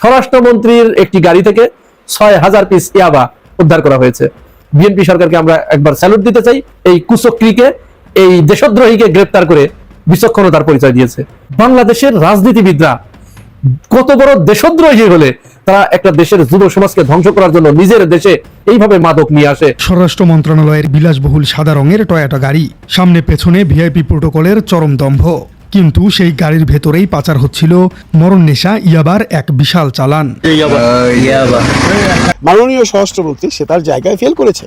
স্বরাষ্ট্রমন্ত্রীর একটি গাড়ি থেকে ৬,০০০ পিস ইয়াবা উদ্ধার করা হয়েছে। বিএনপি সরকারকে আমরা একবার স্যালুট দিতে চাই। এই কুচক্রীকে, এই দেশদ্রোহীকে গ্রেপ্তার করে বিচক্ষণতার পরিচয় দিয়েছে। বাংলাদেশের রাজনীতিবিদরা কত বড় দেশদ্রোহী হলে তারা একটা দেশের যুব সমাজকে ধ্বংস করার জন্য নিজের দেশে এইভাবে মাদক নিয়ে আসে। স্বরাষ্ট্র মন্ত্রণালয়ের বিলাসবহুল সাদা রঙের টয়োটা গাড়ি, সামনে পেছনে ভিআইপি প্রোটোকলের চরম দম্ভ, কিন্তু সেই গাড়ির ভেতরেই পাচার হচ্ছিল মরণ নেশা ইয়াবার এক বিশাল চালান। মাননীয় স্বরাষ্ট্রমন্ত্রী সে তার জায়গায় ফেল করেছে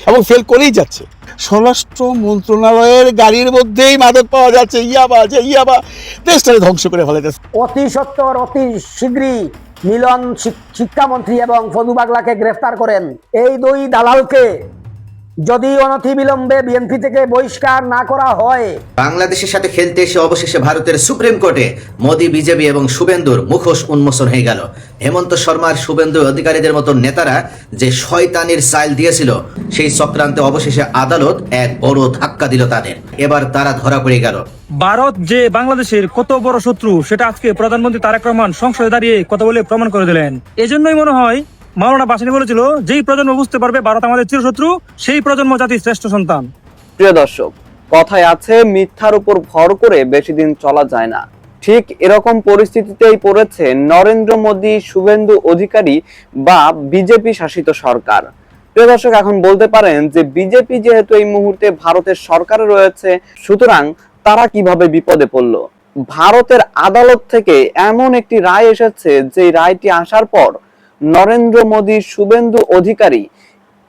এবং ফেল করেই যাচ্ছে। স্বরাষ্ট্র মন্ত্রণালয়ের গাড়ির মধ্যেই মাদক পাওয়া যাচ্ছে, ইয়াবা দেশটাকে ধ্বংস করে ফেলেছে। অতি সত্বর অতি শীঘ্রই মিলন শিক্ষামন্ত্রী এবং ফজু বাগলাকে গ্রেফতার করেন। এই দুই দালালকে যদি অনতিবিলম্বে বিএনপি থেকে বহিষ্কার না করা হয়, বাংলাদেশের সাথে খেলতে এসে অবশেষে ভারতের সুপ্রিম কোর্টে মোদি, বিজেপি এবং শুভেন্দুর মুখোশ উন্মোচন হয়ে গেল। হেমন্ত শর্মার, শুভেন্দু অধিকারীদের মতো নেতারা যে শয়তানির সাইল দিয়েছিল, সেই চক্রান্তে অবশেষে আদালত এক বড় ধাক্কা দিল তাদের। এবার তারা ধরা পড়ে গেল। ভারত যে বাংলাদেশের কত বড় শত্রু সেটা আজকে প্রধানমন্ত্রী তারেক রহমান সংসদে দাঁড়িয়ে কথা বলে প্রমাণ করে দিলেন। এজন্যই মনে হয় মাওলানা ভাসানী বলেছিল, যেই প্রজন্ম বুঝতে পারবে ভারত আমাদের চিরশত্রু, সেই প্রজন্ম জাতির শ্রেষ্ঠ সন্তান। প্রিয় দর্শক, কথায় আছে মিথ্যার উপর ভর করে বেশি দিন চলা যায় না। ঠিক এরকম পরিস্থিতিতেই পড়েছে নরেন্দ্র মোদী, শুভেন্দু অধিকারী বা বিজেপি শাসিত সরকার। প্রিয় দর্শক, এখন বলতে পারেন যে বিজেপি যেহেতু এই মুহূর্তে ভারতের সরকারে রয়েছে, সুতরাং তারা কিভাবে বিপদে পড়ল। ভারতের আদালত থেকে এমন একটি রায় এসেছে, যে রায়টি আসার পর নরেন্দ্র মোদী, শুভেন্দু অধিকারী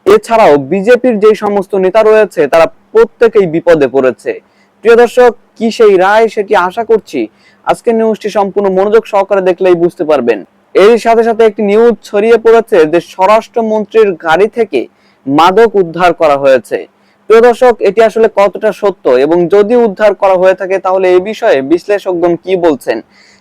এছাড়াও বিজেপির যে সমস্ত নেতা রয়েছে তারা প্রত্যেকেই বিপদে পড়েছে। প্রিয় দর্শক, কি সেই রায় সেটি আশা করছি আজকের নিউজটি সম্পূর্ণ মনোযোগ সহকারে দেখলেই বুঝতে পারবেন। এর সাথে সাথে একটি নিউজ ছড়িয়ে পড়েছে যে স্বরাষ্ট্রমন্ত্রীর গাড়ি থেকে মাদক উদ্ধার করা হয়েছে। প্রিয় দর্শক, এটি আসলে কতটা সত্য এবং যদি উদ্ধার করা হয়ে থাকে তাহলে এই বিষয়ে বিশ্লেষকগণ কি বলছেন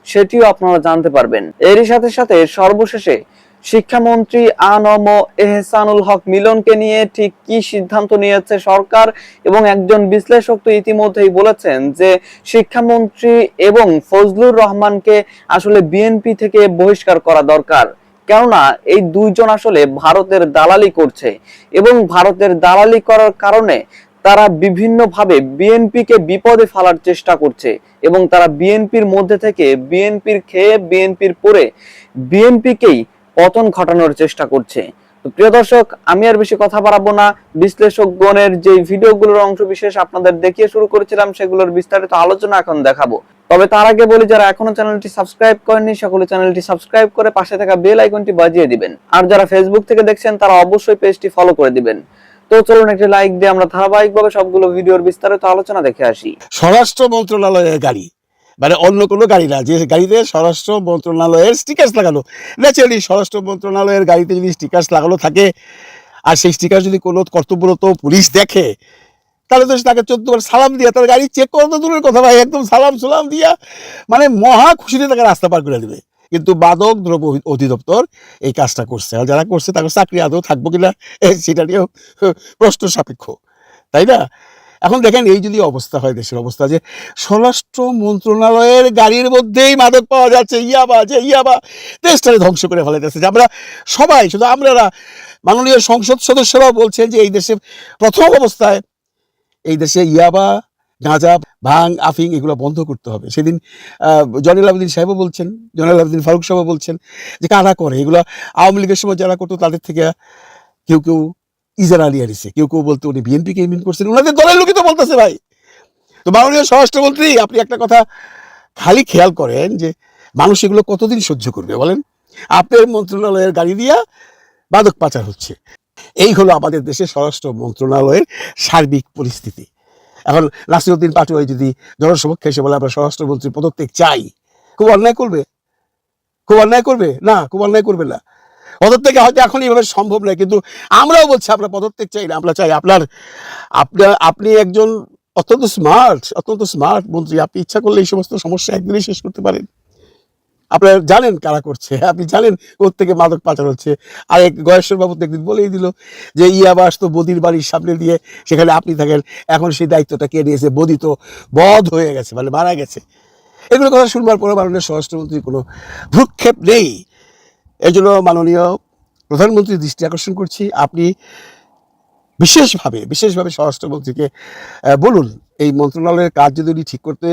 সেটিও আপনারা জানতে পারবেন। এরই সাথে সাথে সর্বশেষে শিক্ষামন্ত্রী আ.ন.ম এহসানুল হক মিলনকে নিয়ে ঠিক কি সিদ্ধান্ত নিয়েছে সরকার, এবং একজন বিশ্লেষক তো ইতিমধ্যেই বলেছেন যে শিক্ষামন্ত্রী এবং ফজলুর রহমানকে আসলে বিএনপি থেকে বহিষ্কার করা দরকার। কেননা এই দুইজন আসলে ভারতের দালালি করছে এবং ভারতের দালালি করার কারণে তারা বিভিন্নভাবে বিএনপিকে বিপদে ফেলার চেষ্টা করছে এবং তারা বিএনপির মধ্যে থেকে বিএনপির খেয়ে বিএনপির পরে বিএনপিকেই পতন ঘটানোর চেষ্টা করছে। তো প্রিয় দর্শক, আমি আর বেশি কথা বাড়াবো না। বিশ্লেষকগণের যে ভিডিওগুলোর অংশ বিশেষ আপনাদের দেখিয়ে শুরু করেছিলাম, সেগুলোর বিস্তারিত আলোচনা এখন দেখাবো। তবে তার আগে বলি, যারা এখনো চ্যানেলটি সাবস্ক্রাইব করেননি সকলে চ্যানেলটি সাবস্ক্রাইব করে পাশে থাকা বেল আইকনটি বাজিয়ে দিবেন। আর যারা ফেসবুক থেকে দেখছেন তারা অবশ্যই পেজটি ফলো করে দিবেন। তো চলুন একটি লাইক দিয়ে আমরা ধারাবাহিকভাবে সবগুলো ভিডিওর বিস্তারিত আলোচনা দেখে আসি। স্বরাষ্ট্র মন্ত্রণালয়ের গাড়ি মানে অন্য কোনো গাড়ি না, যে গাড়িতে স্বরাষ্ট্র মন্ত্রণালয়ের স্টিকার্স লাগানো। ন্যাচারালি স্বরাষ্ট্র মন্ত্রণালয়ের গাড়িতে যদি স্টিকার্স লাগানো থাকে আর সেই স্টিকার যদি কোনো কর্তব্যরত পুলিশ দেখে, তাহলে তো তাকে 14 বার সালাম দিয়া তার গাড়ি চেক করা তো দূরের কথা ভাই, একদম সালাম দিয়া মানে মহা খুশিতে তাকে রাস্তা পার করে দেবে। কিন্তু মাদক দ্রব্য অধিদপ্তর এই কাজটা করছে, আর যারা করছে তাদের চাকরি আদৌ থাকবো কিনা সেটা নিয়েও প্রশ্ন সাপেক্ষ, তাই না? এখন দেখেন, এই যদি অবস্থা হয় দেশের অবস্থা, যে স্বরাষ্ট্র মন্ত্রণালয়ের গাড়ির মধ্যেই মাদক পাওয়া যাচ্ছে, ইয়াবা দেশটাকে ধ্বংস করে ফেলাইতেছে। যে আমরা সবাই, শুধু আমরা মাননীয় সংসদ সদস্যরাও বলছেন যে এই দেশে প্রথম অবস্থায় এই দেশে ইয়াবা, গাঁজা, ভাং, আফিং এগুলো বন্ধ করতে হবে। সেদিন জয়নুল আবেদিন সাহেবও বলছেন, জয়নুল আবেদিন ফারুক সাহেবও বলছেন যে কারা করে এগুলো। আওয়ামী লীগের সময় যারা করতো তাদের থেকে কেউ ইজারা নিয়ে আসছে, কেউ বলতে উনি বিএনপিকে ইমিন করছেন, ওনাদের দলের লোকই তো বলতেছে ভাই। তো মাননীয় স্বরাষ্ট্রমন্ত্রী, আপনি একটা কথা খালি খেয়াল করেন যে মানুষ এগুলো কতদিন সহ্য করবে বলেন? আপনার মন্ত্রণালয়ের গাড়ি দিয়া মাদক পাচার হচ্ছে। এই হলো আমাদের দেশের স্বরাষ্ট্র মন্ত্রণালয়ের সার্বিক পরিস্থিতি। এখন নাসিরউদ্দিন পাটোয়ারি যদি জনসমক্ষে এসে বলে আমরা স্বরাষ্ট্রমন্ত্রীর পদত্যাগ চাই, খুব অন্যায় করবে? না, খুব অন্যায় করবে না। পদত্যাগে হয়তো এখন এইভাবে সম্ভব নয়, কিন্তু আমরাও বলছি আমরা পদত্যাগ চাই না, আমরা চাই আপনি একজন অত্যন্ত স্মার্ট মন্ত্রী, আপনি ইচ্ছা করলে এই সমস্ত সমস্যা একদিনে শেষ করতে পারেন। আপনারা জানেন কারা করছে, আপনি জানেন কোত্থেকে মাদক পাচার হচ্ছে। আর এক গয়েশ্বর বাবু একদিন বলেই দিল যে ইয়াবাস তো বদির বাড়ির সামনে দিয়ে, সেখানে আপনি থাকেন, এখন সেই দায়িত্বটা কে নিয়েছে? বদি তো বধ হয়ে গেছে, মানে মারা গেছে। এগুলো কথা শুনবার পরে মাননীয় স্বরাষ্ট্রমন্ত্রীর কোনো ভ্রুক্ষেপ নেই এই জন্য মাননীয় প্রধানমন্ত্রীর দৃষ্টি আকর্ষণ করছি, আপনি বিশেষভাবে স্বরাষ্ট্রমন্ত্রীকে বলুন এই মন্ত্রণালয়ের কাজ যদি উনি ঠিক করতে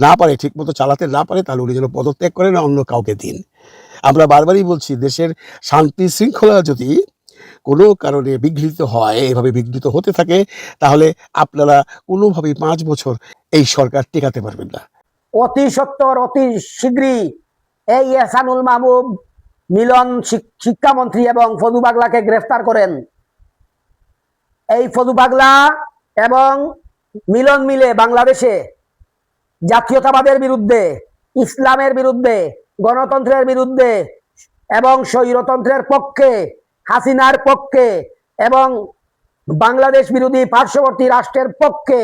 না পারে, ঠিক মতো চালাতে না পারে, তাহলে উনি যেন পদত্যাগ করেন, অন্য কাউকে দিন। আমরা বারবারই বলছি, দেশের শান্তি শৃঙ্খলা যদি কোনো কারণে বিঘ্নিত হয়, এভাবে বিঘ্নিত হতে থাকে, তাহলে আপনারা কোনোভাবেই 5 বছর এই সরকার টেকাতে পারবেন না। অতি সত্বর অতি শীঘ্রই এই এহসানুল মাহবুব, মিলন শিক্ষামন্ত্রী এবং ফদু পাগলাকে গ্রেফতার করেন। এই ফদু পাগলা এবং মিলন মিলে বাংলাদেশে জাতীয়তাবাদের বিরুদ্ধে, ইসলামের বিরুদ্ধে, গণতন্ত্রের বিরুদ্ধে এবং স্বৈরতন্ত্রের পক্ষে, হাসিনার পক্ষে এবং বাংলাদেশ বিরোধী পার্শ্ববর্তী রাষ্ট্রের পক্ষে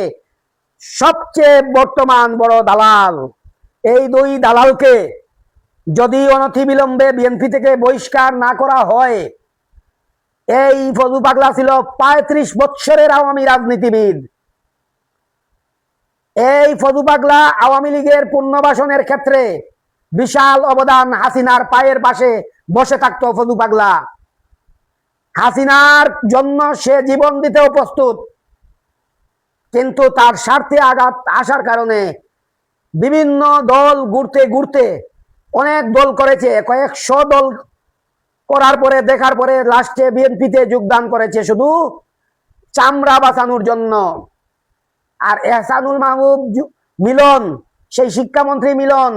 সবচেয়ে বর্তমান বড় দালাল। এই দুই দালালকে যদি অনতিবিলম্বে বিএনপি থেকে বহিষ্কার না করা হয়, এই ফদু পাগলা ছিল 35 বৎসরের আওয়ামী রাজনীতিবিদ। এই ফদু পাগলা আওয়ামী লীগের পুনর্বাসনের ক্ষেত্রে বিশাল অবদান, হাসিনার পায়ের পাশে বসে থাকতো ফদু পাগলা। হাসিনার জন্য সে জীবন দিতেও প্রস্তুত, কিন্তু তার স্বার্থে আঘাত আসার কারণে বিভিন্ন দল ঘুরতে ঘুরতে অনেক দল করেছে, কয়েকশো দল করার পরে দেখার পরে লাস্টে বিএনপিতে যোগদান করেছে শুধু চামড়া বাঁচানোর জন্য। আর এহসানুল মাহবুব মিলন, সেই শিক্ষামন্ত্রী মিলন,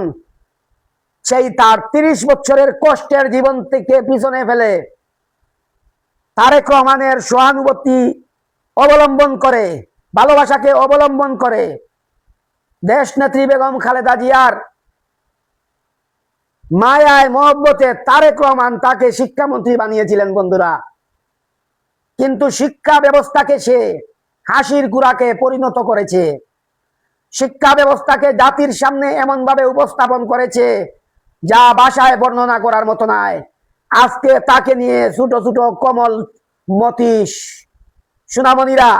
সেই তার 30 বছরের কষ্টের জীবন থেকে পিছনে ফেলে তারেক রহমানের সহানুভূতি অবলম্বন করে, ভালোবাসাকে অবলম্বন করে দেশ নেত্রী বেগম খালেদা জিয়ার মায়ায় মহব্বতে তারেক রহমান তাকে শিক্ষামন্ত্রী বানিয়েছিলেন বন্ধুরা। কিন্তু শিক্ষা ব্যবস্থাকে সে হাসির গুড়াকে পরিণত করেছে, শিক্ষা ব্যবস্থাকে জাতির সামনে এমন ভাবে উপস্থাপন করেছে যা ভাষায় বর্ণনা করার মতো নয়। আজকে তাকে নিয়ে ছোট ছোট কমল মতীশ সোনামণিরা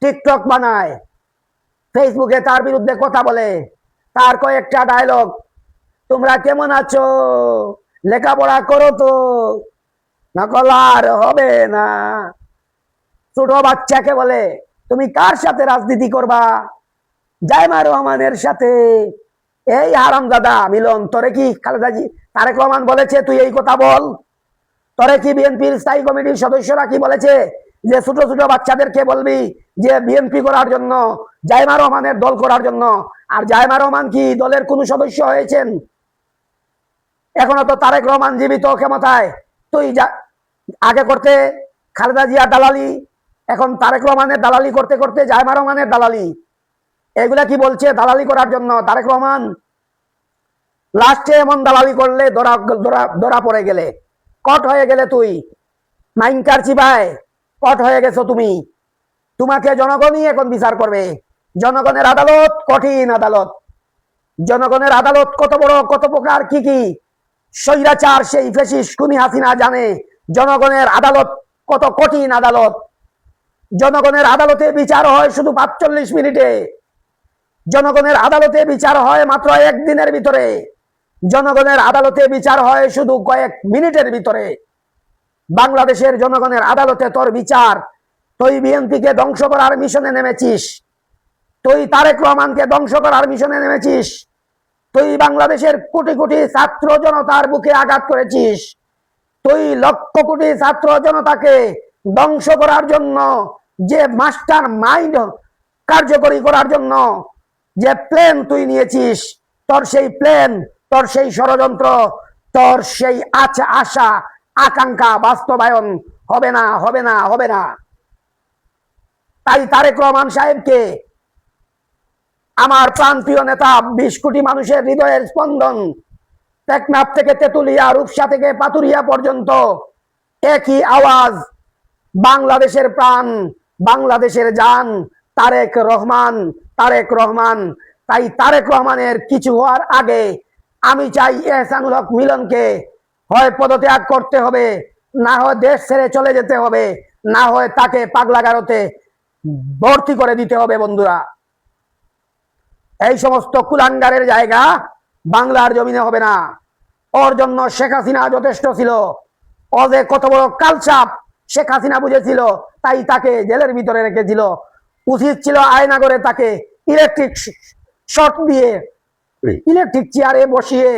টিকটক বানায়, ফেসবুকে তার বিরুদ্ধে কথা বলে, তার কয়েকটা ডায়লগ, তোমরা কেমন আছো, লেখাপড়া করো তো, নকল আর হবে না। ছোট বাচ্চাকে বলে তুমি কার সাথে রাজনীতি করবা? জাইমা রহমানের সাথে। এই হারামজাদা মিলন, তোরে কি খালেদা জি তারেক রহমান বলেছে তুই এই কথা বল? তোরে কি বিএনপির স্থায়ী কমিটির সদস্যরা কি বলেছে যে ছোট ছোট বাচ্চাদেরকে বলবি যে বিএনপি করার জন্য, জাইমা রহমানের দল করার জন্য? আর জাইমা রহমান কি দলের কোন সদস্য হয়েছেন? এখনো তো তারেক রহমান জীবিত ক্ষমতায়। তুই আগে করতে খালেদা জিয়ার দালালি, এখন তারেক রহমানের দালালি করতে করতে জাইমা রহমানের দালালি। এগুলা কি বলছে দালালি করার জন্য তারেক রহমান? লাস্টে এমন দালালি করলে ধরা পড়ে গেলে, কট হয়ে গেলে, তুই মাইনকার চিবায় কট হয়ে গেছো তুমি। তোমাকে জনগণই এখন বিচার করবে। জনগণের আদালত কঠিন আদালত। জনগণের আদালত কত বড়, কত প্রকার, কি কি স্বৈরাচার সেই ফ্যাসিস্ট খুনি হাসিনা জানে জনগণের আদালত কত কঠিন আদালত। জনগণের আদালতে বিচার হয় শুধু 45 মিনিটে, জনগণের আদালতে বিচার হয় মাত্র 1 দিনের ভিতরে, জনগণের আদালতে বিচার হয় শুধু কয়েক মিনিটের ভিতরে। বাংলাদেশের জনগণের আদালতে তোর বিচার? তুই বিএনপিকে ধ্বংস করার মিশনে নেমেছিস, তুই তারেক রহমানকে ধ্বংস করার মিশনে নেমেছিস, তুই বাংলাদেশের কোটি কোটি ছাত্র জনতার বুকে আঘাত করেছিস, তুই লক্ষ কোটি ছাত্র জনতাকে ধ্বংস করার জন্য যে মাস্টার মাইন্ড কার্যকরী করার জন্য যে প্ল্যান তুই নিয়েছিস, তোর সেই প্ল্যান, তোর সেই ষড়যন্ত্র, তোর সেই আশা আকাঙ্ক্ষা বাস্তবায়ন হবে না, হবে না, হবে না। তাই তারেক রহমান সাহেবকে, আমার প্রাণপ্রিয় নেতা, 20 কোটি মানুষের হৃদয়ের স্পন্দন, টেকনাফ থেকে তেতুলিয়া, রূপসা থেকে পাতুরিয়া পর্যন্ত একই আওয়াজ, বাংলাদেশের প্রাণ, বাংলাদেশের জান, তারেক রহমান, তারেক রহমান। তাই তারেক রহমানের কিছু হওয়ার আগে আমি চাই এহসানুল হক মিলনকে হয় পদত্যাগ করতে হবে, না হয় দেশ ছেড়ে চলে যেতে হবে, না হয় তাকে পাগলাগারোতে ভর্তি করে দিতে হবে। বন্ধুরা, এই সমস্ত কুলাঙ্গারের জায়গা বাংলার জমিনে হবে না। ওর জন্য শেখ হাসিনা যথেষ্ট ছিল। ও যে কত বড় কালচাপ শেখ হাসিনা বুঝেছিল, তাই তাকে জেলের ভিতরে রেখেছিল। উচিত ছিল আয়না করে তাকে ইলেকট্রিক শর্ট দিয়ে ইলেকট্রিক চেয়ারে বসিয়ে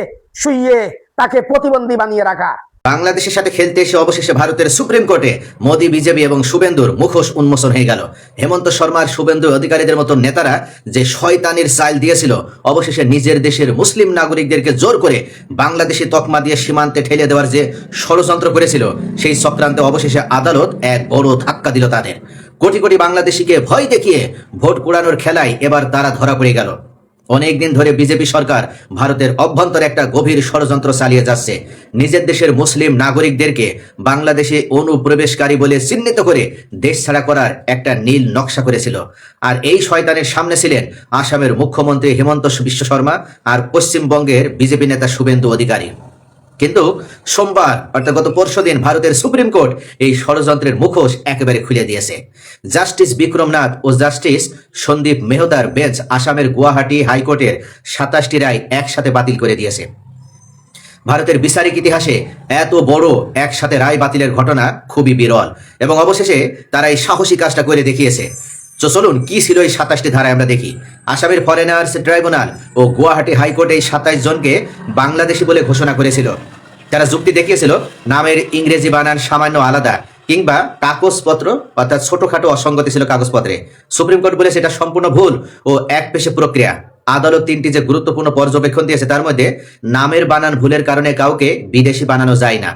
শুইয়ে তাকে প্রতিবন্ধী বানিয়ে রাখা। বাংলাদেশের সাথে খেলতে এসে অবশেষে ভারতের সুপ্রিম কোর্টে মোদি, বিজেপি এবং শুভেন্দুর মুখোশ উন্মোচন হয়ে গেল। হেমন্ত শর্মার, শুভেন্দু অধিকারীদের মতো নেতারা যে শয়তানির চাইল দিয়েছিল, অবশেষে নিজের দেশের মুসলিম নাগরিকদেরকে জোর করে বাংলাদেশি তকমা দিয়ে সীমান্তে ঠেলে দেওয়ার যে ষড়যন্ত্র করেছিল, সেই চক্রান্তে অবশেষে আদালত এক বড় ধাক্কা দিল তাদের। কোটি কোটি বাংলাদেশিকে ভয় দেখিয়ে ভোট কুড়ানোর খেলায় এবার তারা ধরা পড়ে গেল। অনেকদিন ধরে বিজেপি সরকার ভারতের অভ্যন্তরে একটা গভীর ষড়যন্ত্র চালিয়ে যাচ্ছে। নিজের দেশের মুসলিম নাগরিকদেরকে বাংলাদেশে অনুপ্রবেশকারী বলে চিহ্নিত করে দেশ ছাড়া করার একটা নীল নকশা করেছিল। আর এই শয়তানের সামনে ছিলেন আসামের মুখ্যমন্ত্রী হেমন্ত বিশ্ব শর্মা আর পশ্চিমবঙ্গের বিজেপি নেতা শুভেন্দু অধিকারী। কিন্তু সোমবার অর্থাৎ গত পরশুদিন ভারতের সুপ্রিম কোর্ট এই ষড়যন্ত্রের মুখোশ একেবারে খুলে দিয়েছে। জাস্টিস বিক্রমনাথ ও জাস্টিস সন্দীপ মেহতার বেঞ্চ আসামের গুয়াহাটি হাইকোর্টের 27টি রায় একসাথে বাতিল করে দিয়েছে। ভারতের বিচারিক ইতিহাসে এত বড় একসাথে রায় বাতিলের ঘটনা খুবই বিরল, এবং অবশেষে তারা এই সাহসী কাজটা করে দেখিয়েছে। তো চলুন কি ছিল এই 27টি ধারায় আমরা দেখি। আসামের ফরেনার্স ট্রাইব্যুনাল ও গুয়াহাটি হাইকোর্ট এই 27 জনকে বাংলাদেশি বলে ঘোষণা করেছিল। তারা যুক্তি দেখিয়েছিল নামের ইংরেজি বানান সামান্য আলাদা কিংবা কাগজপত্র অর্থাৎ ছোটখাটো অসঙ্গতি ছিল কাগজপত্রে। সুপ্রিম কোর্ট বলেছে এটা সম্পূর্ণ ভুল ও একপেশে প্রক্রিয়া। আদালত 3টি যে গুরুত্বপূর্ণ পর্যবেক্ষণ দিয়েছে, তার মধ্যে নামের বানান ভুলের কারণে কাউকে বিদেশি বানানো যায় না।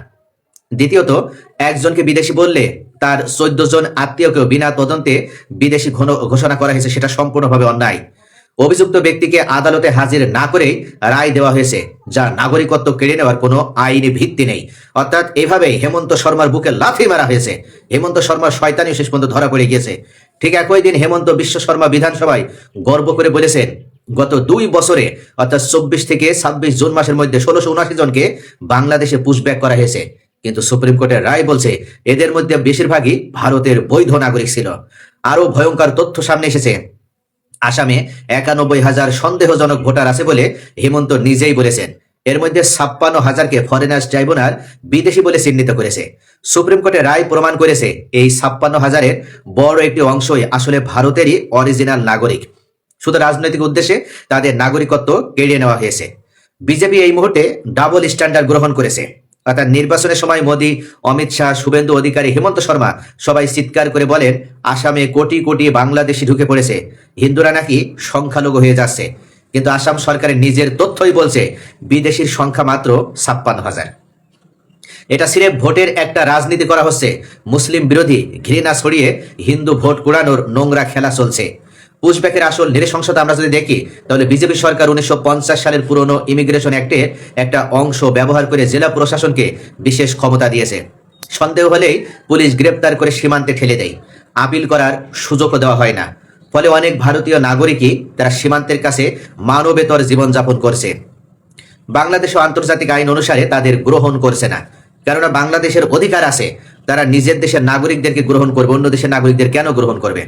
দ্বিতীয়ত, একজনকে বিদেশি বললে তার 14 জন আত্মীয়কেও বিনা তদন্তে বিদেশি ঘোষণা করা হয়েছে, সেটা সম্পূর্ণভাবে অন্যায়। অভিযুক্ত ব্যক্তিকে আদালতে হাজির না করেই রায় দেওয়া হয়েছে, যা নাগরিকত্ব কেড়ে নেওয়ার কোনো আইনি ভিত্তি নেই। অর্থাৎ এভাবেই হেমন্ত শর্মার বুকে লাথি মারা হয়েছে। হেমন্ত শর্মার শয়তানি শেষ পর্যন্ত ধরা পড়ে গিয়েছে। ঠিক একই দিন হেমন্ত বিশ্ব শর্মা বিধানসভায় গর্ব করে বলেছেন, গত 2 বছরে অর্থাৎ 24 থেকে 26 জুন মাসের মধ্যে 1679 জনকে বাংলাদেশে পুশব্যাক করা হয়েছে। কিন্তু সুপ্রিম কোর্টের রায় বলছে এদের মধ্যে বেশিরভাগই ভারতের বৈধ নাগরিক ছিল। আরো ভয়ঙ্কর তথ্য সামনে এসেছে। আসামে 91,000 সন্দেহজনক ভোটার আছে বলে হেমন্ত নিজেই বলেছেন। এর মধ্যে 56,000কে ফরেনার্স ট্রাইব্যুনাল বিদেশি বলে চিহ্নিত করেছে। সুপ্রিম কোর্টের রায় প্রমাণ করেছে এই 56,000-এর বড় একটি অংশই আসলে ভারতেরই অরিজিনাল নাগরিক। শুধু রাজনৈতিক উদ্দেশ্যে তাদের নাগরিকত্ব কেড়ে নেওয়া হয়েছে। বিজেপি এই মুহূর্তে ডাবল স্ট্যান্ডার্ড গ্রহণ করেছে। অর্থাৎ নির্বাচনের সময় মোদি, অমিত শাহ, শুভেন্দু অধিকারী, হেমন্ত শর্মা সবাই চিৎকার করে বলেন আসামে কোটি কোটি বাংলাদেশি ঢুকে পড়েছে, হিন্দুরা নাকি সংখ্যালঘু হয়ে যাচ্ছে। কিন্তু আসাম সরকারের নিজের তথ্যই বলছে বিদেশির সংখ্যা মাত্র 56,000। এটা সিরেফ ভোটের একটা রাজনীতি করা হচ্ছে। মুসলিম বিরোধী ঘৃণা ছড়িয়ে হিন্দু ভোট কুড়ানোর নোংরা খেলা চলছে। পুশব্যাকের আসল নৃশংসতা আমরা যদি দেখি, তাহলে বিজেপি সরকার 1950 সালের পুরনো ইমিগ্রেশন অ্যাক্টের একটা অংশ ব্যবহার করে জেলা প্রশাসনকে বিশেষ ক্ষমতা দিয়েছে। সন্দেহ হলেই পুলিশ গ্রেপ্তার করে সীমান্তে ঠেলে দেয়, আপিল করার সুযোগও দেওয়া হয় না। ফলে অনেক ভারতীয় নাগরিকই তারা সীমান্তের কাছে মানবেতর জীবনযাপন করছে। বাংলাদেশ ও আন্তর্জাতিক আইন অনুসারে তাদের গ্রহণ করছে না, কেননা বাংলাদেশের অধিকার আছে, তারা নিজের দেশের নাগরিকদেরকে গ্রহণ করবে, অন্য দেশের নাগরিকদের কেন গ্রহণ করবে?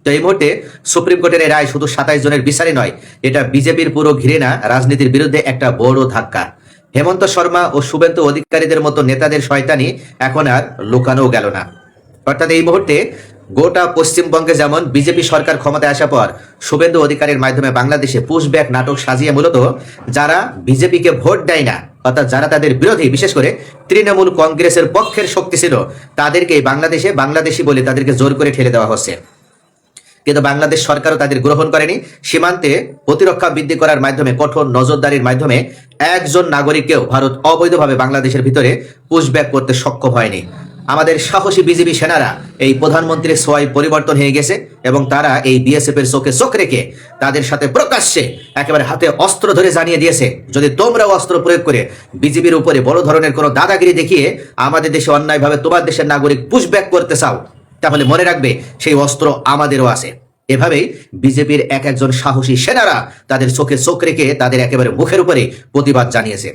তো এই মুহূর্তে সুপ্রিম কোর্টের এই রায় শুধু 27 জনের বিচারে নয়, এটা বিজেপির পুরো ঘৃণা রাজনীতির বিরুদ্ধে একটা বড় ধাক্কা। হেমন্ত শর্মা ও শুভেন্দু অধিকারীদের মতো নেতাদের শয়তানি এখন আর লুকানো গেল না। অর্থাৎ এই মুহূর্তে গোটা পশ্চিমবঙ্গে যেমন বিজেপি সরকার ক্ষমতায় আসার পর শুভেন্দু অধিকারীর মাধ্যমে বাংলাদেশে পুশব্যাক নাটক সাজিয়ে মূলত যারা বিজেপিকে ভোট দেয় না, অর্থাৎ যারা তাদের বিরোধী, বিশেষ করে তৃণমূল কংগ্রেসের পক্ষের শক্তি ছিল, তাদেরকে বাংলাদেশে বাংলাদেশি বলে তাদেরকে জোর করে ঠেলে দেওয়া হচ্ছে। কিন্তু বাংলাদেশ সরকারও তাদের গ্রহণ করেনি। সীমান্তে প্রতিরক্ষা বৃদ্ধি করার মাধ্যমে, কঠোর নজরদারির মাধ্যমে একজন নাগরিককেও ভারত অবৈধভাবে বাংলাদেশের ভিতরে পুশব্যাক করতে সক্ষম হয়নি। আমাদের সাহসী বিজেপি সেনারা এই প্রধানমন্ত্রীর সোয়াই পরিবর্তন হয়ে গেছে এবং তারা এই বিএসএফ এর চোখে চোখ রেখে তাদের সাথে প্রকাশ্যে একেবারে হাতে অস্ত্র ধরে জানিয়ে দিয়েছে, যদি তোমরাও অস্ত্র প্রয়োগ করে বিজেপির উপরে বড় ধরনের কোনো দাদাগিরি দেখিয়ে আমাদের দেশে অন্যায়ভাবে তোমার দেশের নাগরিক পুশব্যাক করতে চাও, তাহলে মনে রাখবে সেই অস্ত্র আমাদেরও আছে। এভাবেই বিজেপির একজন সাহসী সেনারা তাদের চোখে চোখ রেখে তাদের একেবারে মুখের উপরে প্রতিবাদ জানিয়েছে।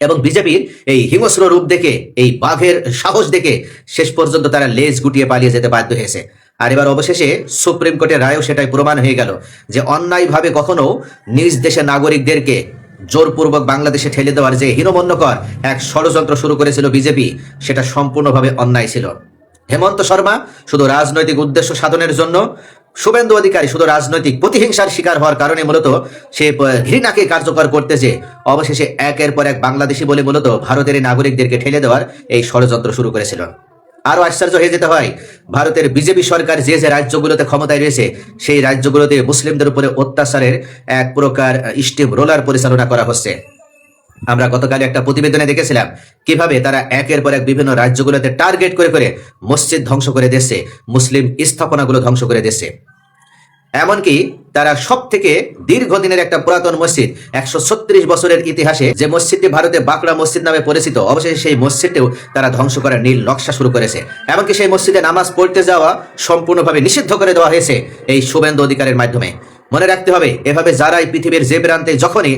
এবং বিজেপির এই হিংস্র রূপ দেখে, এই বাঘের সাহস দেখে শেষ পর্যন্ত তারা লেজ গুটিয়ে পালিয়ে যেতে বাধ্য হয়েছে। আর এবার অবশেষে সুপ্রিম কোর্টের রায়ও সেটাই প্রমাণ হয়ে গেল যে অন্যায়ভাবে কখনো নিজ দেশের নাগরিকদেরকে জোরপূর্বক বাংলাদেশে ঠেলে দেওয়ার যে হীনমন্যকর এক ষড়যন্ত্র শুরু করেছিল বিজেপি, সেটা সম্পূর্ণভাবে অন্যায় ছিল। হেমন্ত শর্মা শুধু রাজনৈতিক উদ্দেশ্য সাধনের জন্য, শুভেন্দু অধিকারী শুধু রাজনৈতিক প্রতিহিংসার শিকার হওয়ার কারণে মূলত সে ঘৃণাকে কার্যকর করতে যে অবশেষে একের পর এক বাংলাদেশি বলে মূলত ভারতের নাগরিকদেরকে ঠেলে দেওয়ার এই ষড়যন্ত্র শুরু করেছিল। আরো আশ্চর্য হয়ে যেতে হয়, ভারতের বিজেপি সরকার যে যে রাজ্যগুলোতে ক্ষমতায় রয়েছে সেই রাজ্যগুলোতে মুসলিমদের উপরে অত্যাচারের এক প্রকার স্টিম রোলার পরিচালনা করা হচ্ছে। আমরা গতকাল একটা প্রতিবেদনে দেখেছিলাম কিভাবে তারা একের পর এক বিভিন্ন রাজ্যগুলোতে টার্গেট করে করে মসজিদ ধ্বংস করে দিচ্ছে, মুসলিম স্থাপনাগুলো ধ্বংস করে দিচ্ছে। এমনকি তারা সব থেকে দীর্ঘদিনের একটা পুরাতন মসজিদ, 136 বছরের ইতিহাসে যে মসজিদটি ভারতে বাকরা মসজিদ নামে পরিচিত, অবশেষে সেই মসজিদটিও তারা ধ্বংস করার নীল নকশা শুরু করেছে। এমনকি সেই মসজিদে নামাজ পড়তে যাওয়া সম্পূর্ণভাবে নিষিদ্ধ করে দেওয়া হয়েছে এই শুভেন্দু অধিকারের মাধ্যমে। মনে রাখতে হবে, এভাবে যারাই পৃথিবীর যে প্রান্তে যখনই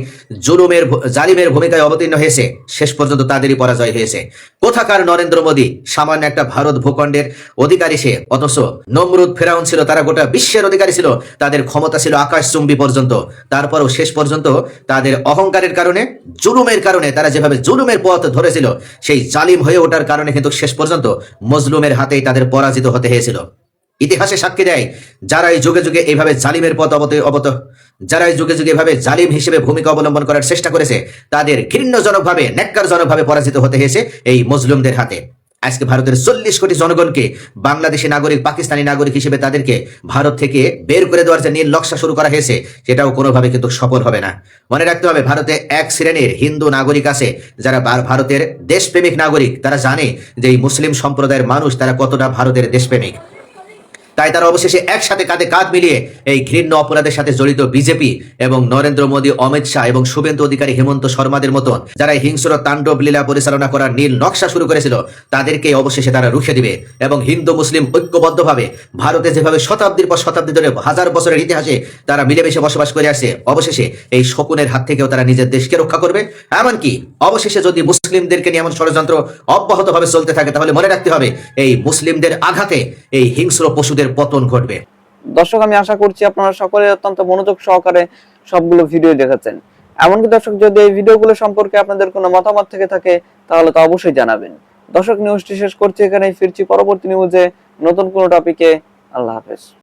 জালিমের ভূমিকায় অবতীর্ণ হয়েছে, শেষ পর্যন্ত তাদেরই পরাজয় হয়েছে। কোথাকার নরেন্দ্র মোদী, সামান্য একটা ভারত ভূখণ্ডের অধিকারী সে, অথচ নমরুদ ফেরাউন ছিল, তারা গোটা বিশ্বের অধিকারী ছিল, তাদের ক্ষমতা ছিল আকাশচুম্বী পর্যন্ত। তারপরও শেষ পর্যন্ত তাদের অহংকারের কারণে, জুলুমের কারণে, তারা যেভাবে জুলুমের পথ ধরেছিল, সেই জালিম হয়ে ওঠার কারণে কিন্তু শেষ পর্যন্ত মজলুমের হাতেই তাদের পরাজিত হতে হয়েছিল। ইতিহাসে সাক্ষী দেয়, যারা এই যুগে যুগে এইভাবে জালিমের পথ যারা এই যুগে যুগে এভাবে জালিম হিসেবে ভূমিকা অবলম্বন করার চেষ্টা করেছে, তাদের ঘৃণ্যজনকভাবে, ন্যাক্কারজনকভাবে পরাজিত হতে হয়েছে এই মজলুমদের হাতে। আজকে ভারতের 40 কোটি জনগণকে বাংলাদেশি নাগরিক, পাকিস্তানি নাগরিক হিসেবে তাদেরকে ভারত থেকে বের করে দেওয়ার যে নীল নকশা শুরু করা হয়েছে, সেটাও কোনোভাবে কিন্তু সফল হবে না। মনে রাখতে হবে, ভারতে এক শ্রেণীর হিন্দু নাগরিক আছে যারা ভারতের দেশপ্রেমিক নাগরিক। তারা জানে যে এই মুসলিম সম্প্রদায়ের মানুষ তারা কতটা ভারতের দেশপ্রেমিক। তাই তারা অবশেষে একসাথে কাঁধে কাঁধ মিলিয়ে এই ঘৃণ্য অপরাধের সাথে জড়িত বিজেপি এবং নরেন্দ্র মোদী, অমিত শাহ এবং শুভেন্দু অধিকারী, হেমন্ত শর্মাদের মতন যারা হিংস্র তাণ্ডব লীলা পরিচালনা করার নীল নকশা শুরু করেছিল, তাদেরকে অবশেষে তারা রুখে দিবে। এবং হিন্দু মুসলিম ঐক্যবদ্ধভাবে ভারতে যেভাবে শতাব্দীর পর শতাব্দী ধরে, হাজার বছরের ইতিহাসে তারা মিলেমিশে বসবাস করে আসছে, অবশেষে এই শকুনের হাত থেকেও তারা নিজের দেশকে রক্ষা করবে। এমনকি অবশেষে যদি মুসলিমদেরকে নিয়ে এমন ষড়যন্ত্র অব্যাহতভাবে চলতে থাকে, তাহলে মনে রাখতে হবে এই মুসলিমদের আঘাতে এই হিংস্র পশুদের পতন ঘটবে। দর্শক, আমি আশা করছি আপনারা সকলে অত্যন্ত মনোযোগ সহকারে সবগুলো ভিডিও দেখেছেন। এমনকি দর্শক, যদি এই ভিডিওগুলো সম্পর্কে আপনাদের কোনো মতামত থেকে থাকে তাহলে তো অবশ্যই জানাবেন। দর্শক, নিউজটি শেষ করছি এখানেই, ফিরছি পরবর্তী নিউজে নতুন কোনো টপিকে। আল্লাহ হাফেজ।